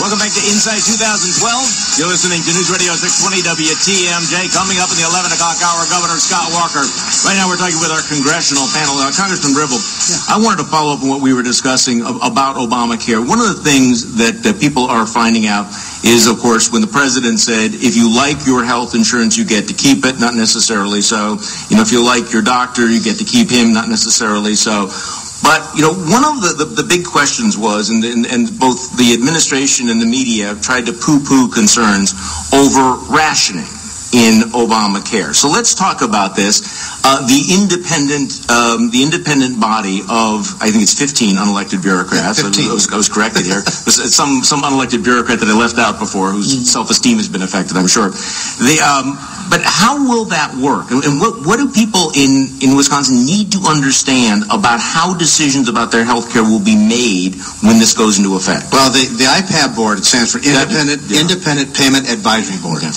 Welcome back to Insight 2012. You're listening to News Radio 620 WTMJ. Coming up in the 11 o'clock hour, Governor Scott Walker. Right now we're talking with our congressional panel. Congressman Ribble, I wanted to follow up on what we were discussing about Obamacare. One of the things that people are finding out is, of course, when the president said, if you like your health insurance, you get to keep it, not necessarily so. If you like your doctor, you get to keep him, not necessarily so. But, one of the big questions was, and both the administration and the media tried to poo-poo concerns over rationing in Obamacare. So let's talk about this. The independent body of, I think it's 15 unelected bureaucrats. 15. I was corrected here. Some unelected bureaucrat that I left out before, whose self-esteem has been affected, I'm sure. But how will that work? And what do people in Wisconsin need to understand about how decisions about their health care will be made when this goes into effect? Well, the IPAB board, it stands for Independent Payment Advisory Board. Okay.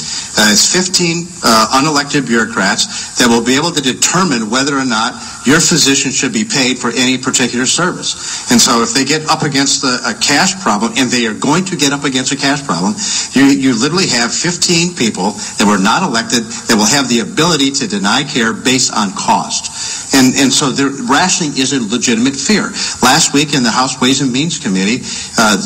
It's 15 unelected bureaucrats that will be able to determine whether or not your physician should be paid for any particular service. And so if they get up against a cash problem, and they are going to get up against a cash problem, you literally have 15 people that were not elected that will have the ability to deny care based on cost. And so the rationing is a legitimate fear. Last week in the House Ways and Means Committee,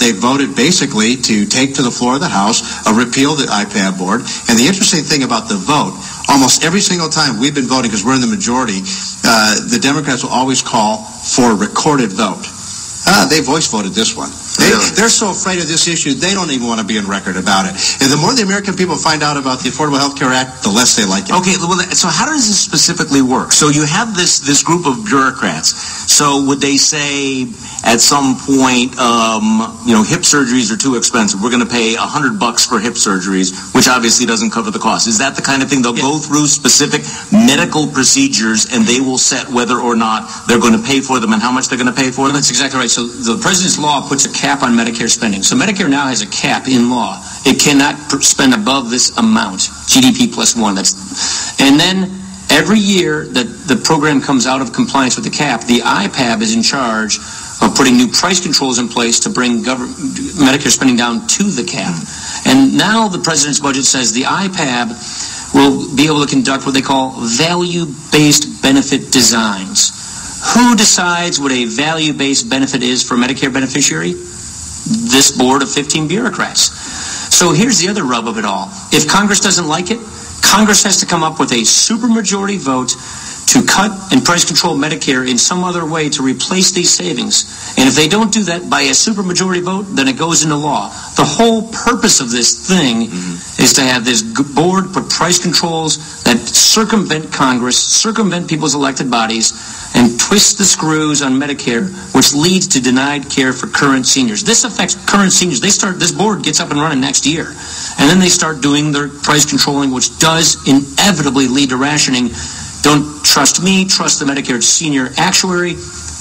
they voted basically to take to the floor of the House a repeal of the IPAB board. And the interesting thing about the vote, almost every single time we've been voting, because we're in the majority, the Democrats will always call for a recorded vote. They voice voted this one. They're so afraid of this issue, they don't even want to be on record about it. And the more the American people find out about the Affordable Health Care Act, the less they like it. Okay, well, so how does this specifically work? So you have this group of bureaucrats. So would they say at some point, hip surgeries are too expensive. We're going to pay $100 for hip surgeries, which obviously doesn't cover the cost. Is that the kind of thing? They'll go through specific medical procedures, and they will set whether or not they're going to pay for them and how much they're going to pay for them? That's exactly right. So the president's law puts a cap on Medicare spending. So Medicare now has a cap in law. It cannot spend above this amount, GDP plus 1. And then every year that the program comes out of compliance with the cap, the IPAB is in charge of putting new price controls in place to bring Medicare spending down to the cap. And now the president's budget says the IPAB will be able to conduct what they call value-based benefit designs. Who decides what a value-based benefit is for a Medicare beneficiary? This board of 15 bureaucrats. So here's the other rub of it all. If Congress doesn't like it, Congress has to come up with a supermajority vote to cut and price control Medicare in some other way to replace these savings. And if they don't do that by a supermajority vote, then it goes into law. The whole purpose of this thing is to have this board put price controls that circumvent Congress, circumvent people's elected bodies, and twist the screws on Medicare, which leads to denied care for current seniors. This affects current seniors. This board gets up and running next year. And then they start doing their price controlling, which does inevitably lead to rationing. Don't trust me, trust the Medicare senior actuary.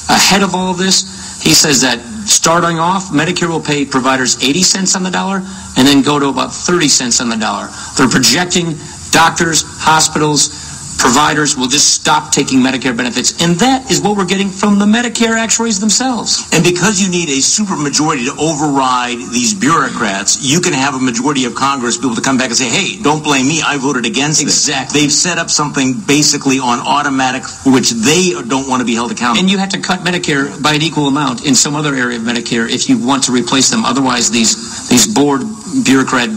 Ahead of all of this, he says that starting off, Medicare will pay providers 80 cents on the dollar and then go to about 30 cents on the dollar. They're projecting doctors, hospitals, providers will just stop taking Medicare benefits. And that is what we're getting from the Medicare actuaries themselves. And because you need a supermajority to override these bureaucrats, you can have a majority of Congress be able to come back and say, hey, don't blame me, I voted against it. Exactly. They've set up something basically on automatic, which they don't want to be held accountable. And you have to cut Medicare by an equal amount in some other area of Medicare if you want to replace them. Otherwise, these board bureaucrat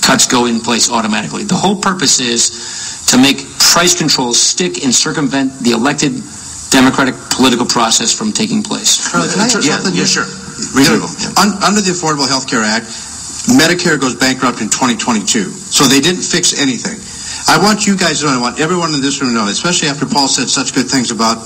cuts go in place automatically. The whole purpose is to make price controls stick and circumvent the elected democratic political process from taking place. Can I add something? Yeah, sure. Under the Affordable Health Care Act, Medicare goes bankrupt in 2022. So they didn't fix anything. I want you guys to know, I want everyone in this room to know, especially after Paul said such good things about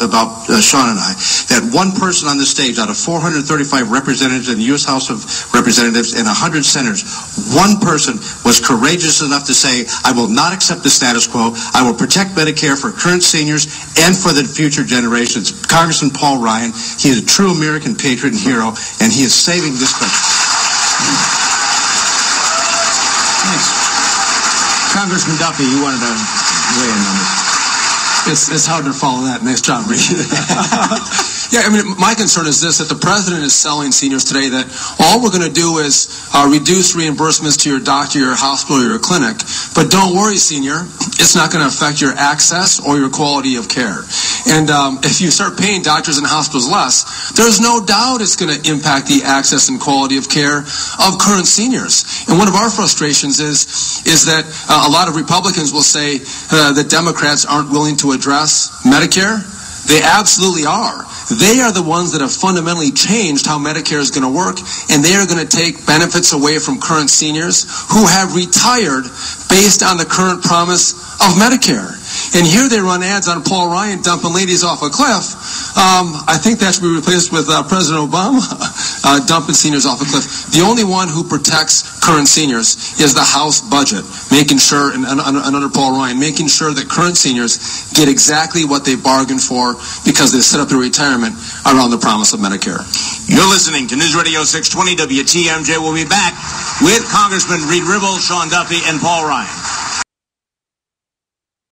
Sean and I, that one person on the stage out of 435 representatives in the U.S. House of Representatives and 100 senators, one person was courageous enough to say, I will not accept the status quo. I will protect Medicare for current seniors and for the future generations. Congressman Paul Ryan, he is a true American patriot and hero, and he is saving this country. Thanks. Congressman Duffy, you wanted to weigh in on this. It's hard to follow that. Nice job, Reid. Yeah, I mean, my concern is this, that the president is selling seniors today that all we're going to do is reduce reimbursements to your doctor, your hospital, or your clinic. But don't worry, senior, it's not going to affect your access or your quality of care. And if you start paying doctors and hospitals less, there's no doubt it's going to impact the access and quality of care of current seniors. And one of our frustrations is that a lot of Republicans will say that Democrats aren't willing to address Medicare. They absolutely are. They are the ones that have fundamentally changed how Medicare is going to work, and they are going to take benefits away from current seniors who have retired based on the current promise of Medicare. And here they run ads on Paul Ryan dumping ladies off a cliff. I think that should be replaced with President Obama dumping seniors off a cliff. The only one who protects current seniors is the House budget, making sure, and under Paul Ryan, making sure that current seniors get exactly what they bargained for because they set up their retirement around the promise of Medicare. You're listening to News Radio 620 WTMJ. We'll be back with Congressman Reid, Ribble, Sean Duffy, and Paul Ryan.